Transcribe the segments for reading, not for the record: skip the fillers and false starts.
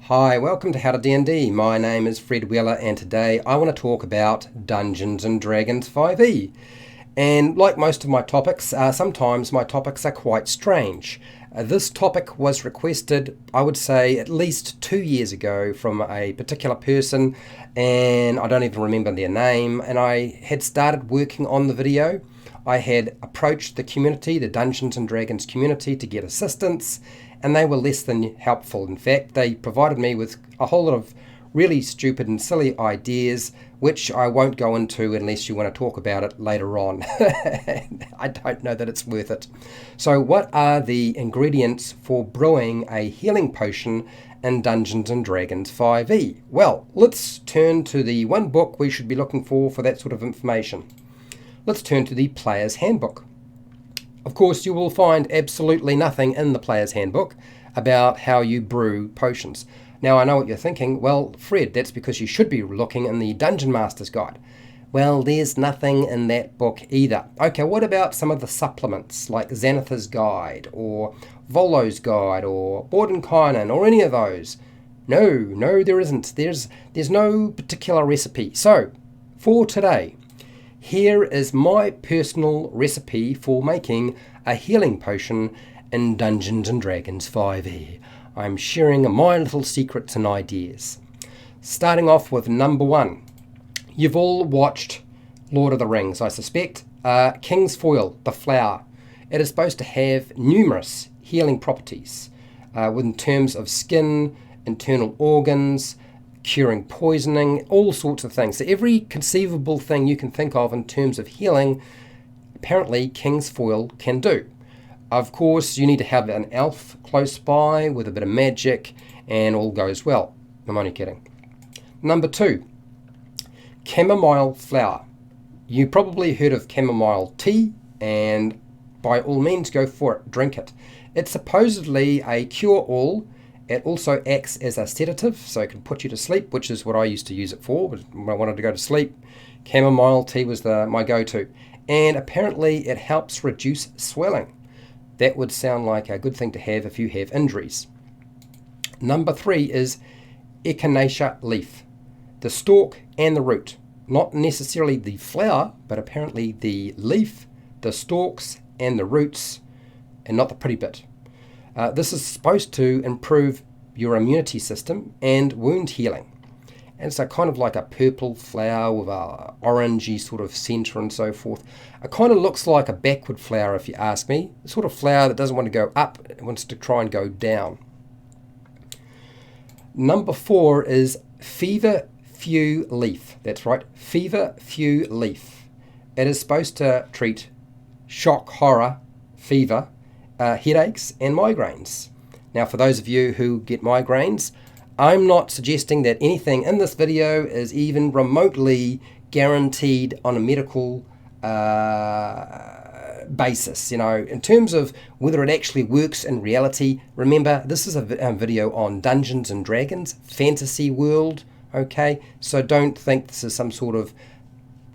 Hi, welcome to HowtoDandD. My name is Fred Wheeler and today I want to talk about Dungeons & Dragons 5e. And like most of my topics, sometimes my topics are quite strange. This topic was requested, I would say, at least 2 years ago from a particular person, and I don't even remember their name, and I had started working on the video. I had approached the community, the Dungeons & Dragons community, to get assistance, and they were less than helpful. In fact, they provided me with a whole lot of really stupid and silly ideas, which I won't go into unless you want to talk about it later on. I don't know that it's worth it. So what are the ingredients for brewing a healing potion in Dungeons & Dragons 5e? Well, let's turn to the one book we should be looking for that sort of information. Let's turn to the Player's Handbook. Of course, you will find absolutely nothing in the Player's Handbook about how you brew potions. Now, I know what you're thinking. Well, Fred, that's because you should be looking in the Dungeon Master's Guide. Well, there's nothing in that book either. Okay, what about some of the supplements like Xanathar's Guide or Volo's Guide or Bordenkainen or any of those? No, there isn't. There's no particular recipe. So, for today, here is my personal recipe for making a healing potion in Dungeons & Dragons 5e. I'm sharing my little secrets and ideas. Starting off with number one. You've all watched Lord of the Rings, I suspect. Kingsfoil, the flower. It is supposed to have numerous healing properties in terms of skin, internal organs, curing poisoning, all sorts of things. So every conceivable thing you can think of in terms of healing, apparently Kingsfoil can do. Of course, you need to have an elf close by with a bit of magic and all goes well. I'm only kidding. Number two, Chamomile Flower. You probably heard of chamomile tea, and by all means go for it, drink it. It's supposedly a cure-all. It also acts as a sedative, so it can put you to sleep, which is what I used to use it for when I wanted to go to sleep. Chamomile tea was my go-to. And apparently it helps reduce swelling. That would sound like a good thing to have if you have injuries. Number three is Kanesha Leaf. The stalk and the root. Not necessarily the flower, but apparently the leaf, the stalks, and the roots, and not the pretty bit. This is supposed to improve your immunity system and wound healing. And it's kind of like a purple flower with a orangey sort of center and so forth. It kind of looks like a backward flower, if you ask me. The sort of flower that doesn't want to go up, it wants to try and go down. Number four is Feverfew Leaf. That's right, Feverfew Leaf. It is supposed to treat shock, horror, fever, headaches and migraines. Now, for those of you who get migraines, I'm not suggesting that anything in this video is even remotely guaranteed on a medical basis. You know, in terms of whether it actually works in reality, remember, this is a video on Dungeons & Dragons, fantasy world, okay? So don't think this is some sort of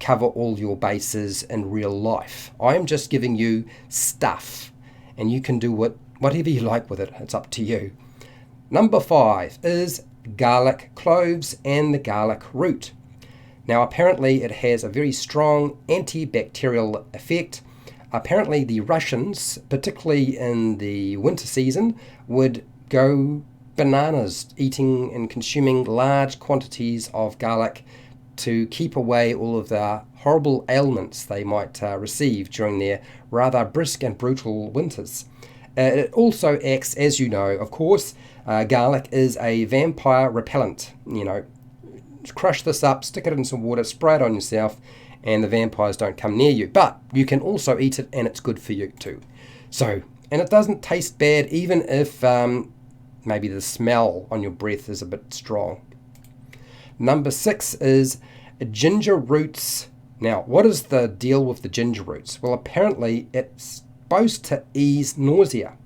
cover all your bases in real life. I am just giving you stuff, and you can do whatever you like with it. It's up to you. Number five is garlic cloves and the garlic root. Now, apparently it has a very strong antibacterial effect. Apparently the Russians, particularly in the winter season, would go bananas eating and consuming large quantities of garlic to keep away all of the horrible ailments they might receive during their rather brisk and brutal winters. It also acts, as you know, of course, garlic is a vampire repellent. You know, crush this up, stick it in some water, spray it on yourself, and the vampires don't come near you. But you can also eat it, and it's good for you too. So, and it doesn't taste bad, even if maybe the smell on your breath is a bit strong. Number six is ginger roots. Now, what is the deal with the ginger roots? Well, apparently it's supposed to ease nausea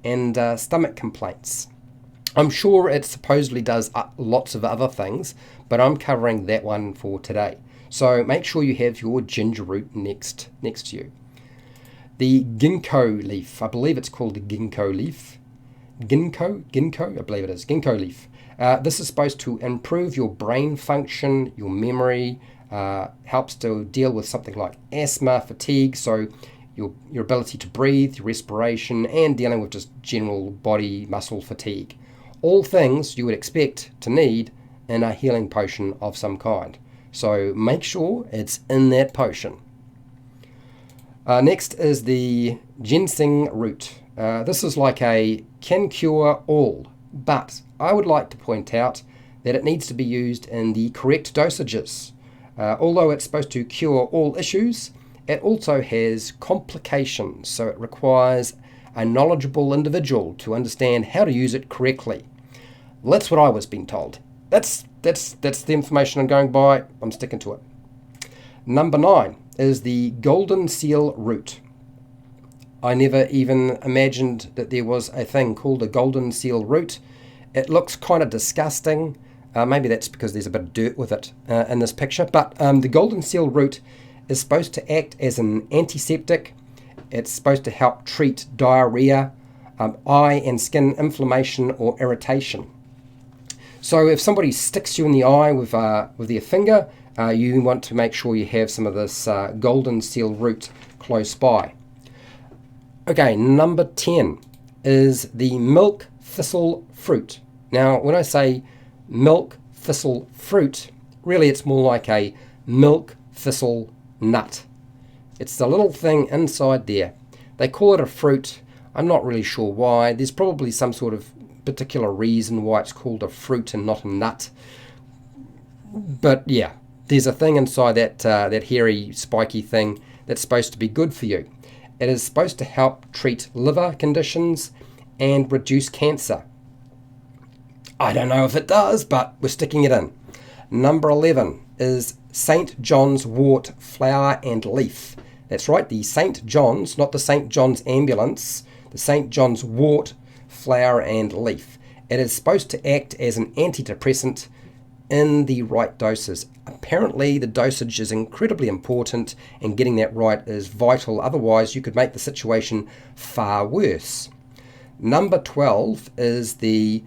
and stomach complaints. I'm sure it supposedly does lots of other things, but I'm covering that one for today. So make sure you have your ginger root next to you. The ginkgo leaf, I believe it's called the ginkgo leaf. Ginkgo, I believe it is, ginkgo leaf. This is supposed to improve your brain function, your memory, helps to deal with something like asthma, fatigue, so your ability to breathe, your respiration, and dealing with just general body muscle fatigue. All things you would expect to need in a healing potion of some kind. So make sure it's in that potion. Next is the Ginseng Root. This is like can cure all, but I would like to point out that it needs to be used in the correct dosages. Although it's supposed to cure all issues, it also has complications, so it requires a knowledgeable individual to understand how to use it correctly. Well, that's what I was being told. That's the information I'm going by. I'm sticking to it. Number 9 is the Golden Seal Root. I never even imagined that there was a thing called a Golden Seal Root. It looks kind of disgusting. Maybe that's because there's a bit of dirt with it in this picture. But the Golden Seal Root is supposed to act as an antiseptic. It's supposed to help treat diarrhea, eye and skin inflammation or irritation. So if somebody sticks you in the eye with their finger, you want to make sure you have some of this Golden Seal Root close by. Okay, number 10 is the Milk Thistle Fruit. Now, when I say milk thistle fruit, really it's more like a milk thistle nut. It's the little thing inside there. They call it a fruit. I'm not really sure why. There's probably some sort of particular reason why it's called a fruit and not a nut. But yeah, there's a thing inside that hairy, spiky thing that's supposed to be good for you. It is supposed to help treat liver conditions and reduce cancer. I don't know if it does, but we're sticking it in. Number 11 is St. John's Wort Flower and Leaf. That's right, the St. John's, not the St. John's Ambulance, the St. John's Wort Flower and Leaf. It is supposed to act as an antidepressant in the right doses. Apparently the dosage is incredibly important and getting that right is vital, otherwise you could make the situation far worse. Number 12 is the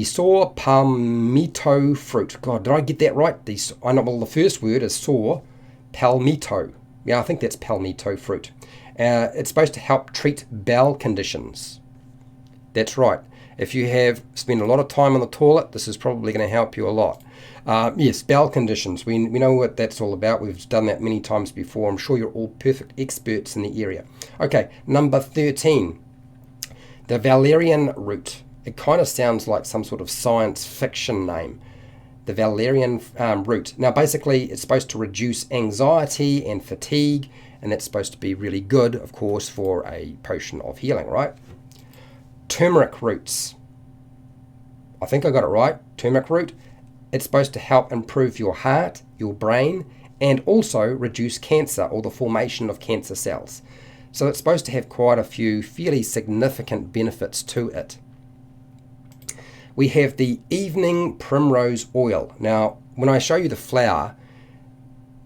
saw palmetto fruit. God, did I get that right? The first word is saw palmetto. Yeah, I think that's palmetto fruit. It's supposed to help treat bowel conditions. That's right. If you have spent a lot of time on the toilet, this is probably going to help you a lot. Yes, bowel conditions. We know what that's all about. We've done that many times before. I'm sure you're all perfect experts in the area. Okay, number 13, the Valerian Root. It kind of sounds like some sort of science fiction name. The Valerian Root. Now, basically, it's supposed to reduce anxiety and fatigue, and that's supposed to be really good, of course, for a potion of healing, right? Turmeric roots. I think I got it right. Turmeric root. It's supposed to help improve your heart, your brain, and also reduce cancer or the formation of cancer cells. So it's supposed to have quite a few fairly significant benefits to it. We have the Evening Primrose Oil. Now, when I show you the flower,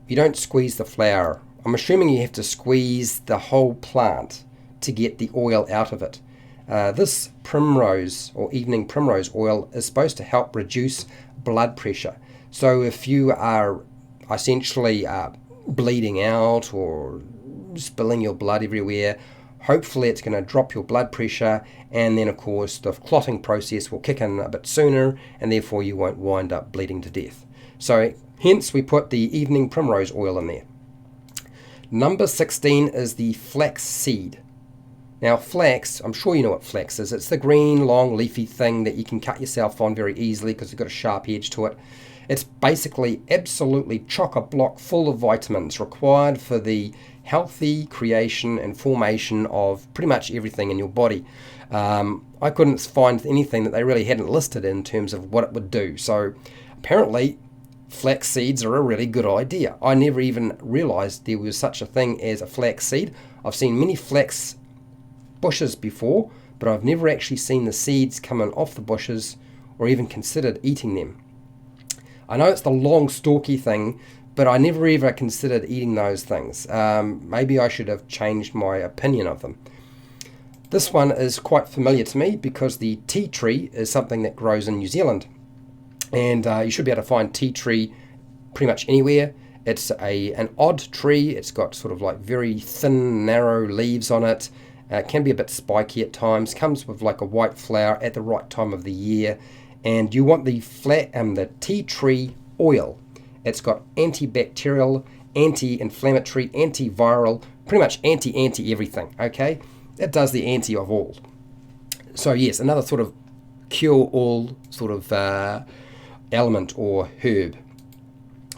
you don't squeeze the flower. I'm assuming you have to squeeze the whole plant to get the oil out of it. This primrose or evening primrose oil is supposed to help reduce blood pressure. So if you are essentially bleeding out or spilling your blood everywhere, hopefully it's going to drop your blood pressure, and then of course the clotting process will kick in a bit sooner, and therefore you won't wind up bleeding to death. So hence we put the evening primrose oil in there. Number 16 is the flax seed. Now flax, I'm sure you know what flax is. It's the green, long, leafy thing that you can cut yourself on very easily because it's got a sharp edge to it. It's basically absolutely chock-a-block full of vitamins required for the healthy creation and formation of pretty much everything in your body. I couldn't find anything that they really hadn't listed in terms of what it would do. So apparently flax seeds are a really good idea. I never even realized there was such a thing as a flax seed. I've seen many flax bushes before, but I've never actually seen the seeds coming off the bushes or even considered eating them. I know it's the long stalky thing, but I never ever considered eating those things. Maybe I should have changed my opinion of them. This one is quite familiar to me because the tea tree is something that grows in New Zealand. And you should be able to find tea tree pretty much anywhere. It's an odd tree. It's got sort of like very thin, narrow leaves on it. Can be a bit spiky at times. Comes with like a white flower at the right time of the year. And you want the tea tree oil. It's got antibacterial, anti-inflammatory, antiviral, pretty much anti everything. Okay, it does the anti of all. So yes, another sort of cure-all sort of element or herb.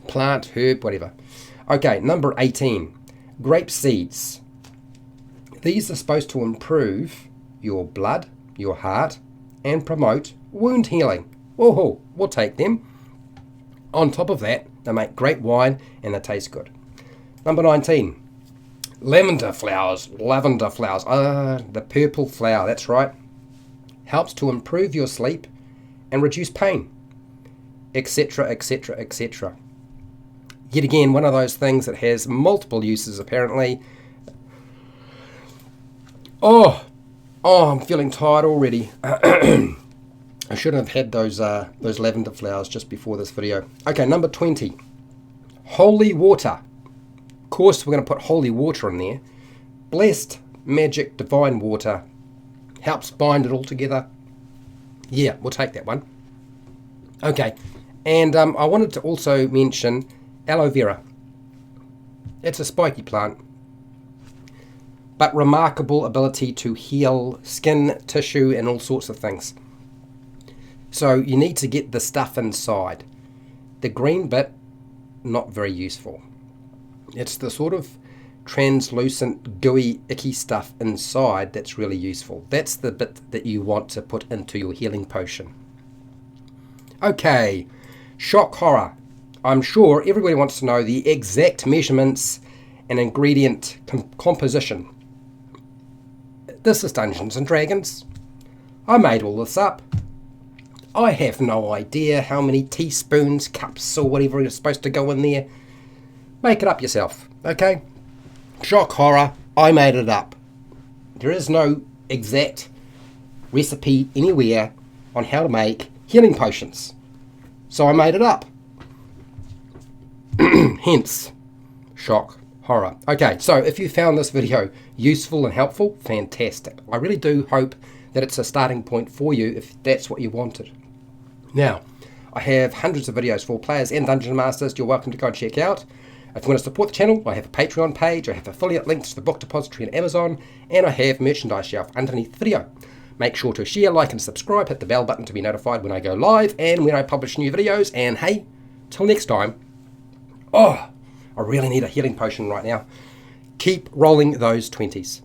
Plant, herb, whatever. Okay, number 18, grape seeds. These are supposed to improve your blood, your heart, and promote wound healing. Whoa, we'll take them. On top of that, they make great wine and they taste good. Number 19, lavender flowers. Lavender flowers. The purple flower, that's right. Helps to improve your sleep and reduce pain, etc., etc., etc. Yet again, one of those things that has multiple uses apparently. Oh, I'm feeling tired already. I should have had those lavender flowers just before this video. Okay, number 20, holy water. Of course, we're going to put holy water in there. Blessed, magic, divine water. Helps bind it all together. Yeah, we'll take that one. Okay, and I wanted to also mention aloe vera. It's a spiky plant, but remarkable ability to heal skin, tissue, and all sorts of things. So you need to get the stuff inside. The green bit, not very useful. It's the sort of translucent, gooey, icky stuff inside that's really useful. That's the bit that you want to put into your healing potion. Okay, shock horror. I'm sure everybody wants to know the exact measurements and ingredient composition. This is Dungeons and Dragons. I made all this up. I have no idea how many teaspoons, cups, or whatever is supposed to go in there. Make it up yourself, okay? Shock horror, I made it up. There is no exact recipe anywhere on how to make healing potions. So I made it up. Hence, shock horror. Okay, so if you found this video useful and helpful, fantastic. I really do hope that it's a starting point for you if that's what you wanted. Now, I have hundreds of videos for players and dungeon masters you're welcome to go and check out. If you want to support the channel, I have a Patreon page, I have affiliate links to the book depository and Amazon, and I have merchandise shelf underneath the video. Make sure to share, like, and subscribe, hit the bell button to be notified when I go live and when I publish new videos, and hey, till next time, I really need a healing potion right now. Keep rolling those 20s.